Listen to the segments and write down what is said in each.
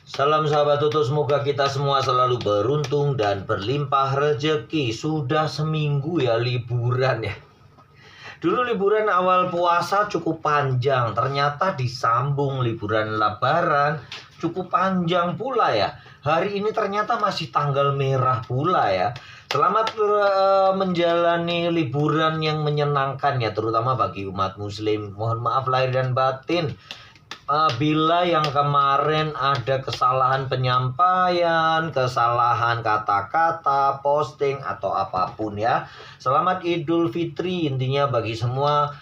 Salam sahabat tutus, semoga kita semua selalu beruntung dan berlimpah rezeki. Sudah seminggu ya liburan ya. Dulu liburan awal puasa cukup panjang, ternyata disambung liburan lebaran cukup panjang pula ya. Hari ini ternyata masih tanggal merah pula ya. Selamat menjalani liburan yang menyenangkan ya, terutama bagi umat muslim. Mohon maaf lahir dan batin bila yang kemarin ada kesalahan penyampaian, kesalahan kata-kata, posting, atau apapun ya. Selamat Idul Fitri intinya bagi semua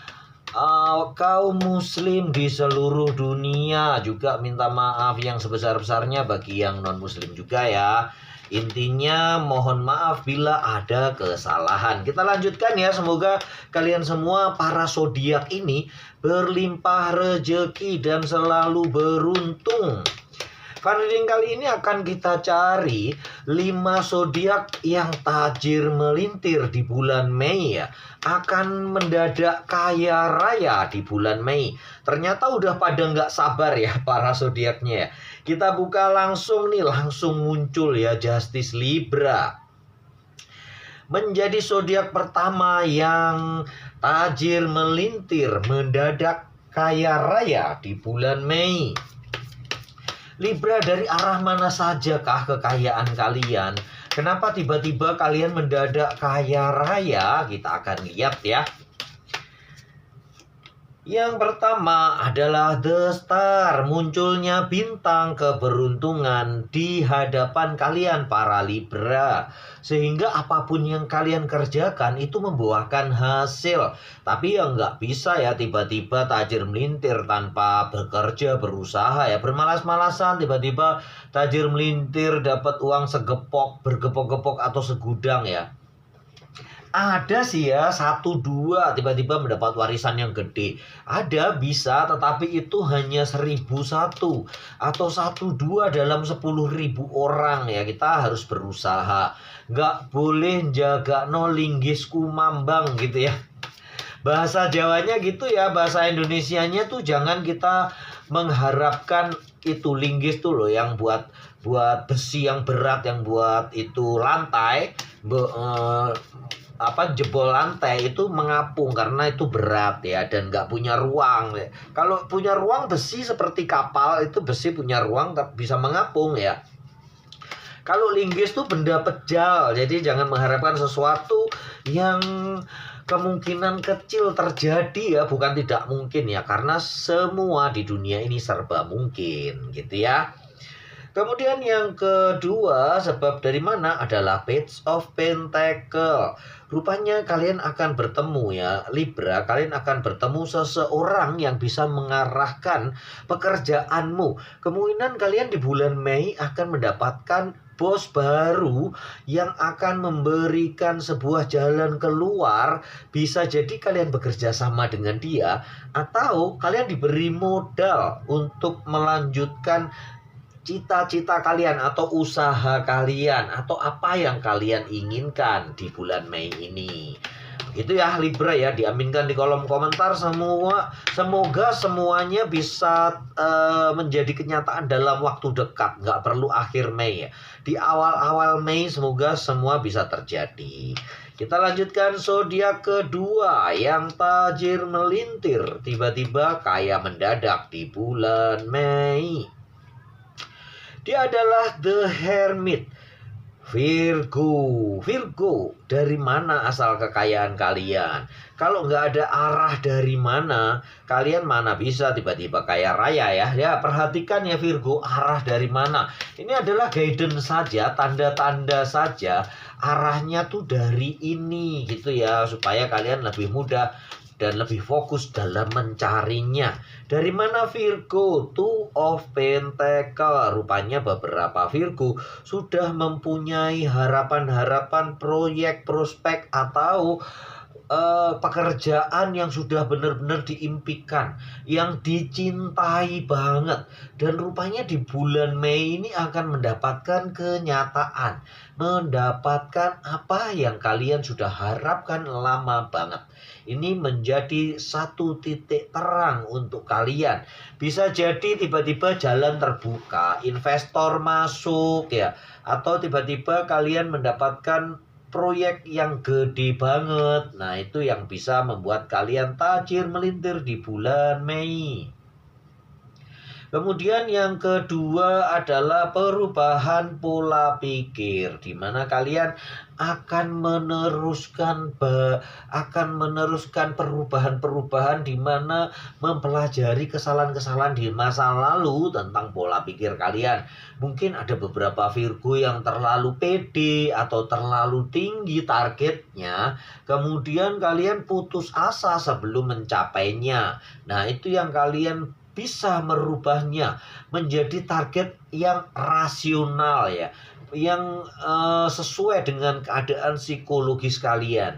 kaum muslim di seluruh dunia. Juga minta maaf yang sebesar-besarnya bagi yang non-muslim juga ya. Intinya mohon maaf bila ada kesalahan. Kita lanjutkan ya, semoga kalian semua para zodiak ini berlimpah rezeki dan selalu beruntung. Fun reading kali ini akan kita cari 5 zodiak yang tajir melintir di bulan Mei ya. Akan mendadak kaya raya di bulan Mei. Ternyata udah pada nggak sabar ya para zodiaknya ya. Kita buka langsung nih, langsung muncul ya Justice Libra. Menjadi zodiak pertama yang tajir melintir mendadak kaya raya di bulan Mei. Libra, dari arah mana sajakah kekayaan kalian? Kenapa tiba-tiba kalian mendadak kaya raya? Kita akan lihat ya. Yang pertama adalah The Star, munculnya bintang keberuntungan di hadapan kalian para Libra. Sehingga apapun yang kalian kerjakan itu membuahkan hasil. Tapi ya nggak bisa ya tiba-tiba tajir melintir tanpa bekerja, berusaha ya. Bermalas-malasan tiba-tiba tajir melintir dapat uang segepok, bergepok-gepok atau segudang ya. Ada sih ya 1-2 tiba-tiba mendapat warisan yang gede. Ada bisa, tetapi itu hanya 1001 atau 1-2 dalam 10.000 orang ya. Kita harus berusaha. Nggak boleh jaga no linggis kumambang gitu ya. Bahasa Jawanya gitu ya, bahasa Indonesianya tuh jangan kita mengharapkan itu linggis tuh loh yang buat besi yang berat, yang buat itu lantai jebol lantai itu mengapung karena itu berat ya dan nggak punya ruang. Kalau punya ruang besi seperti kapal, itu besi punya ruang tapi bisa mengapung ya. Kalau linggis tuh benda pejal, jadi jangan mengharapkan sesuatu yang kemungkinan kecil terjadi ya, bukan tidak mungkin ya, karena semua di dunia ini serba mungkin gitu ya. Kemudian yang kedua, sebab dari mana adalah Page of Pentacle. Rupanya kalian akan bertemu ya Libra, kalian akan bertemu seseorang yang bisa mengarahkan pekerjaanmu. Kemungkinan kalian di bulan Mei akan mendapatkan bos baru yang akan memberikan sebuah jalan keluar. Bisa jadi kalian bekerja sama dengan dia, atau kalian diberi modal untuk melanjutkan cita-cita kalian atau usaha kalian atau apa yang kalian inginkan di bulan Mei ini. Itu ya Libra ya, diaminkan di kolom komentar semua. Semoga semuanya bisa menjadi kenyataan dalam waktu dekat, nggak perlu akhir Mei ya. Di awal-awal Mei semoga semua bisa terjadi. Kita lanjutkan zodiak kedua yang tajir melintir tiba-tiba kaya mendadak di bulan Mei. Dia adalah The Hermit, Virgo. Virgo, dari mana asal kekayaan kalian? Kalau nggak ada arah dari mana, kalian mana bisa tiba-tiba kaya raya ya. Ya, perhatikan ya Virgo, arah dari mana. Ini adalah guidance saja, tanda-tanda saja. Arahnya tuh dari ini gitu ya, supaya kalian lebih mudah dan lebih fokus dalam mencarinya. Dari mana Virgo? Two of Pentacle. Rupanya beberapa Virgo sudah mempunyai harapan-harapan proyek, prospek, atau pekerjaan yang sudah benar-benar diimpikan, yang dicintai banget, dan rupanya di bulan Mei ini akan mendapatkan kenyataan, mendapatkan apa yang kalian sudah harapkan lama banget. Ini menjadi satu titik terang untuk kalian. Bisa jadi tiba-tiba jalan terbuka, investor masuk ya, atau tiba-tiba kalian mendapatkan proyek yang gede banget. Nah, itu yang bisa membuat kalian tajir melintir di bulan Mei. Kemudian yang kedua adalah perubahan pola pikir, di mana kalian akan meneruskan perubahan-perubahan, di mana mempelajari kesalahan-kesalahan di masa lalu tentang pola pikir kalian. Mungkin ada beberapa Virgo yang terlalu pede atau terlalu tinggi targetnya, kemudian kalian putus asa sebelum mencapainya. Nah, itu yang kalian bisa merubahnya menjadi target yang rasional ya, yang sesuai dengan keadaan psikologis kalian.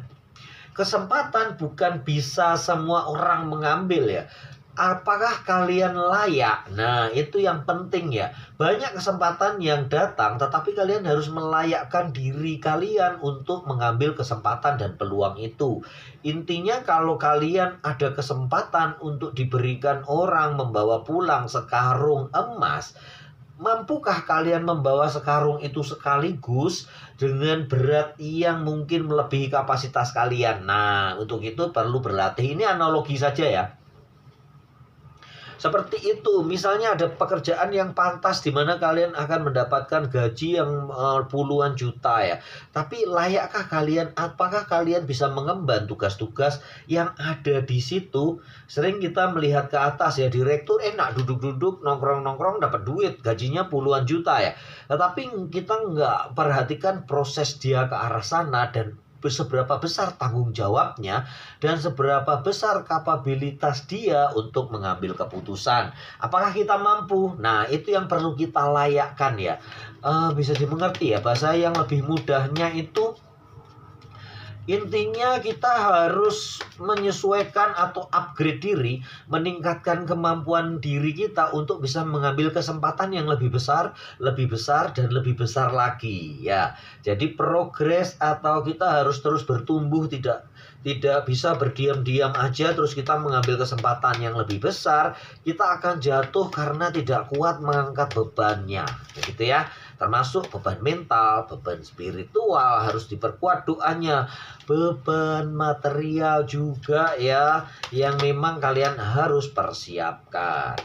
Kesempatan bukan bisa semua orang mengambil ya. Apakah kalian layak? Nah, itu yang penting ya. Banyak kesempatan yang datang, tetapi kalian harus melayakkan diri kalian untuk mengambil kesempatan dan peluang itu. Intinya kalau kalian ada kesempatan untuk diberikan orang membawa pulang sekarung emas, mampukah kalian membawa sekarung itu sekaligus dengan berat yang mungkin melebihi kapasitas kalian? Nah, untuk itu perlu berlatih. Ini analogi saja ya. Seperti itu, misalnya ada pekerjaan yang pantas di mana kalian akan mendapatkan gaji yang puluhan juta ya. Tapi layakkah kalian, apakah kalian bisa mengemban tugas-tugas yang ada di situ? Sering kita melihat ke atas ya, direktur enak duduk-duduk, nongkrong-nongkrong dapat duit, gajinya puluhan juta ya. Tetapi kita nggak perhatikan proses dia ke arah sana dan seberapa besar tanggung jawabnya dan seberapa besar kapabilitas dia untuk mengambil keputusan. Apakah kita mampu? Nah, itu yang perlu kita layakkan ya. Bisa dimengerti ya, bahasa yang lebih mudahnya itu intinya kita harus menyesuaikan atau upgrade diri, meningkatkan kemampuan diri kita untuk bisa mengambil kesempatan yang lebih besar, dan lebih besar lagi ya. Jadi progres atau kita harus terus bertumbuh, tidak bisa berdiam-diam aja terus kita mengambil kesempatan yang lebih besar, kita akan jatuh karena tidak kuat mengangkat bebannya. Begitu ya. Termasuk beban mental, beban spiritual harus diperkuat doanya, beban material juga ya, yang memang kalian harus persiapkan.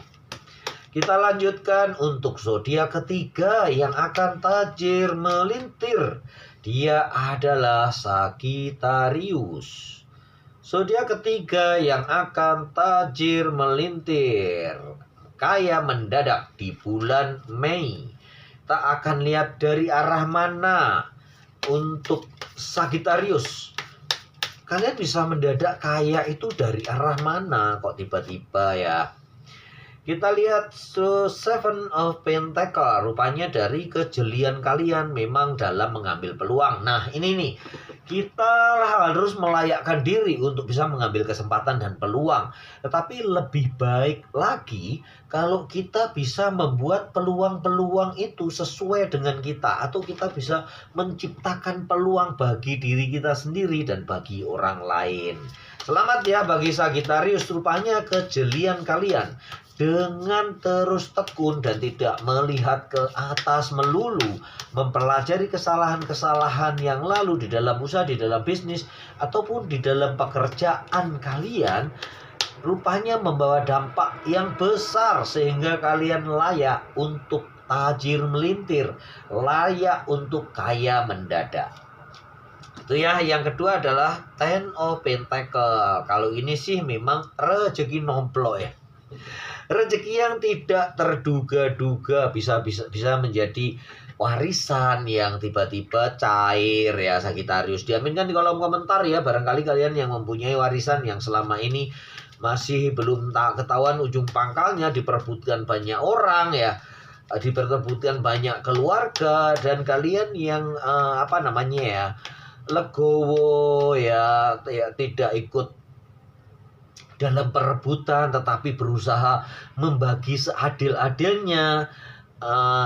Kita lanjutkan untuk zodiak ketiga yang akan tajir melintir. Dia adalah Sagittarius. Zodiak ketiga yang akan tajir melintir, kaya mendadak di bulan Mei. Kita akan lihat dari arah mana untuk Sagittarius. Kalian bisa mendadak kaya itu dari arah mana kok tiba-tiba ya. Kita lihat Seven of Pentacles, rupanya dari kejelian kalian memang dalam mengambil peluang. Nah, ini nih, kita harus melayakkan diri untuk bisa mengambil kesempatan dan peluang. Tetapi lebih baik lagi kalau kita bisa membuat peluang-peluang itu sesuai dengan kita, atau kita bisa menciptakan peluang bagi diri kita sendiri dan bagi orang lain. Selamat ya bagi Sagittarius, rupanya kejelian kalian dengan terus tekun dan tidak melihat ke atas melulu, mempelajari kesalahan-kesalahan yang lalu di dalam usaha, di dalam bisnis, ataupun di dalam pekerjaan kalian, rupanya membawa dampak yang besar sehingga kalian layak untuk tajir melintir, layak untuk kaya mendadak. Itu ya. Yang kedua adalah Ten of Pentacles. Kalau ini sih memang rezeki nomplok ya. Rezeki yang tidak terduga-duga, bisa menjadi warisan yang tiba-tiba cair ya Sagittarius. Diaminkan di kolom komentar ya, barangkali kalian yang mempunyai warisan yang selama ini masih belum ketahuan ujung pangkalnya, diperebutkan banyak orang ya, diperebutkan banyak keluarga, dan kalian yang legowo ya, tidak ikut dalam perebutan tetapi berusaha membagi seadil-adilnya.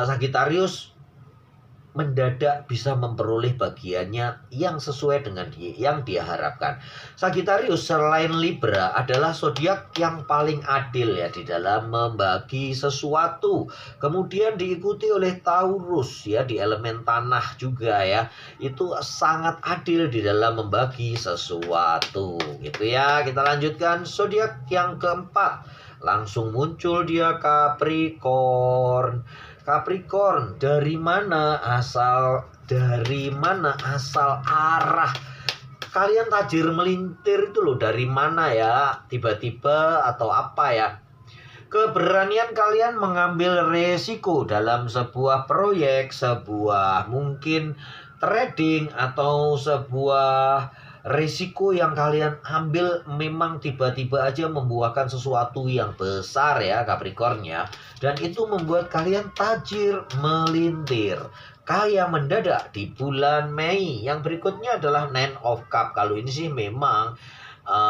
Sagittarius mendadak bisa memperoleh bagiannya yang sesuai dengan yang dia harapkan. Sagittarius selain Libra adalah zodiak yang paling adil ya di dalam membagi sesuatu. Kemudian diikuti oleh Taurus ya di elemen tanah juga ya. Itu sangat adil di dalam membagi sesuatu. Gitu ya. Kita lanjutkan zodiak yang keempat. Langsung muncul dia Capricorn. Capricorn, dari mana asal arah kalian tajir melintir itu loh, dari mana ya, tiba-tiba atau apa ya? Keberanian kalian mengambil resiko dalam sebuah proyek, sebuah mungkin trading atau sebuah risiko yang kalian ambil memang tiba-tiba aja membuahkan sesuatu yang besar ya Capricorn ya. Dan itu membuat kalian tajir melintir, kaya mendadak di bulan Mei. Yang berikutnya adalah Nine of Cups. Kalau ini sih memang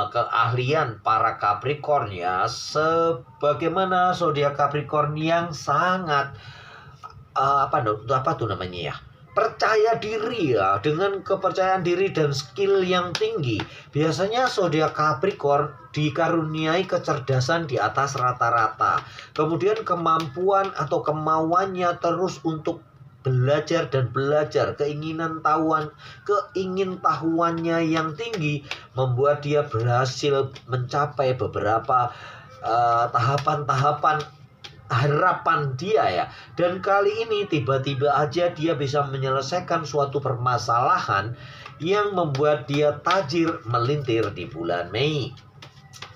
keahlian para Capricorn ya. Sebagaimana zodiak Capricorn yang sangat apa tuh namanya ya, percaya diri ya, dengan kepercayaan diri dan skill yang tinggi. Biasanya zodiak Capricorn dikaruniai kecerdasan di atas rata-rata. Kemudian kemampuan atau kemauannya terus untuk belajar dan belajar, keingintahuannya yang tinggi membuat dia berhasil mencapai beberapa tahapan-tahapan harapan dia ya. Dan kali ini tiba-tiba aja dia bisa menyelesaikan suatu permasalahan yang membuat dia tajir melintir di bulan Mei.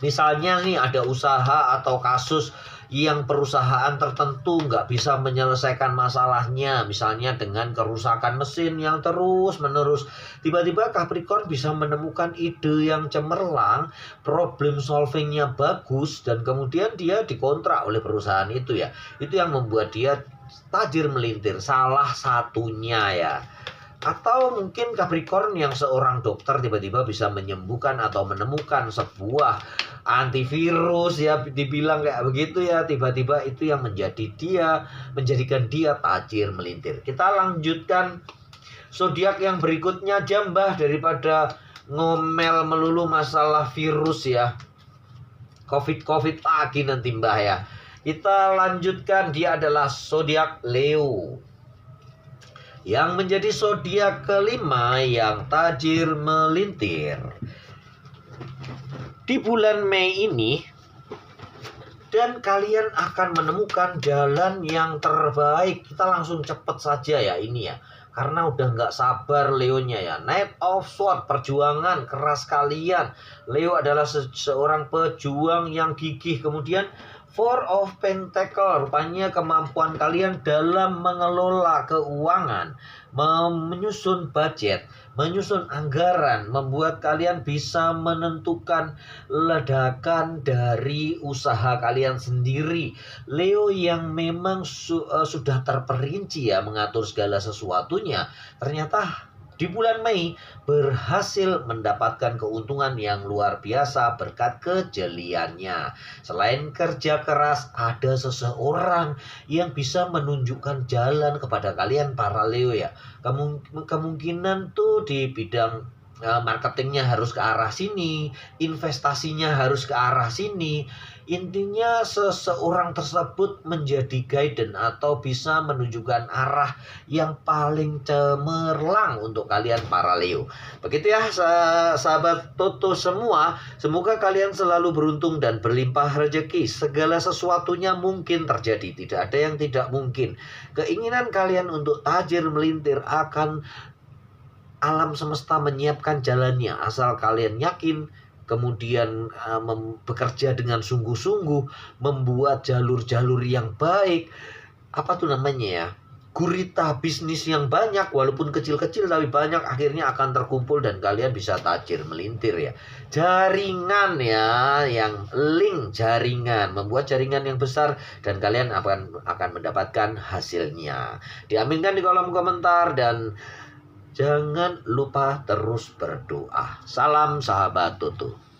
Misalnya nih ada usaha atau kasus yang perusahaan tertentu nggak bisa menyelesaikan masalahnya, misalnya dengan kerusakan mesin yang terus-menerus. Tiba-tiba Capricorn bisa menemukan ide yang cemerlang, problem solvingnya bagus, dan kemudian dia dikontrak oleh perusahaan itu ya. Itu yang membuat dia tajir melintir, salah satunya ya. Atau mungkin Capricorn yang seorang dokter tiba-tiba bisa menyembuhkan atau menemukan sebuah antivirus ya, dibilang kayak begitu ya. Tiba-tiba itu yang menjadikan dia tajir melintir. Kita lanjutkan zodiak yang berikutnya, Jambah. Daripada ngomel melulu masalah virus ya, COVID lagi nanti Mbah ya. Kita lanjutkan, dia adalah zodiak Leo, yang menjadi zodiak kelima yang tajir melintir di bulan Mei ini. Dan kalian akan menemukan jalan yang terbaik. Kita langsung cepet saja ya ini ya, karena udah nggak sabar Leonya ya. Knight of Swords, perjuangan keras kalian. Leo adalah seorang pejuang yang gigih. Kemudian Four of Pentacle, rupanya kemampuan kalian dalam mengelola keuangan, menyusun budget, menyusun anggaran, membuat kalian bisa menentukan ledakan dari usaha kalian sendiri. Leo yang memang sudah terperinci ya mengatur segala sesuatunya, ternyata di bulan Mei berhasil mendapatkan keuntungan yang luar biasa berkat kejeliannya. Selain kerja keras, ada seseorang yang bisa menunjukkan jalan kepada kalian para Leo ya. Kemungkinan tuh di bidang marketingnya harus ke arah sini, investasinya harus ke arah sini. Intinya seseorang tersebut menjadi guidance atau bisa menunjukkan arah yang paling cemerlang untuk kalian para Leo. Begitu ya sahabat Toto semua. Semoga kalian selalu beruntung dan berlimpah rezeki. Segala sesuatunya mungkin terjadi, tidak ada yang tidak mungkin. Keinginan kalian untuk tajir melintir akan alam semesta menyiapkan jalannya, asal kalian yakin, kemudian bekerja dengan sungguh-sungguh, membuat jalur-jalur yang baik. Apa tuh namanya ya, gurita bisnis yang banyak, walaupun kecil-kecil tapi banyak, akhirnya akan terkumpul dan kalian bisa tajir melintir ya. Jaringan ya, yang link jaringan, membuat jaringan yang besar dan kalian akan mendapatkan hasilnya. Diaminkan di kolom komentar. Dan Jangan lupa terus berdoa. Salam sahabat Tutu.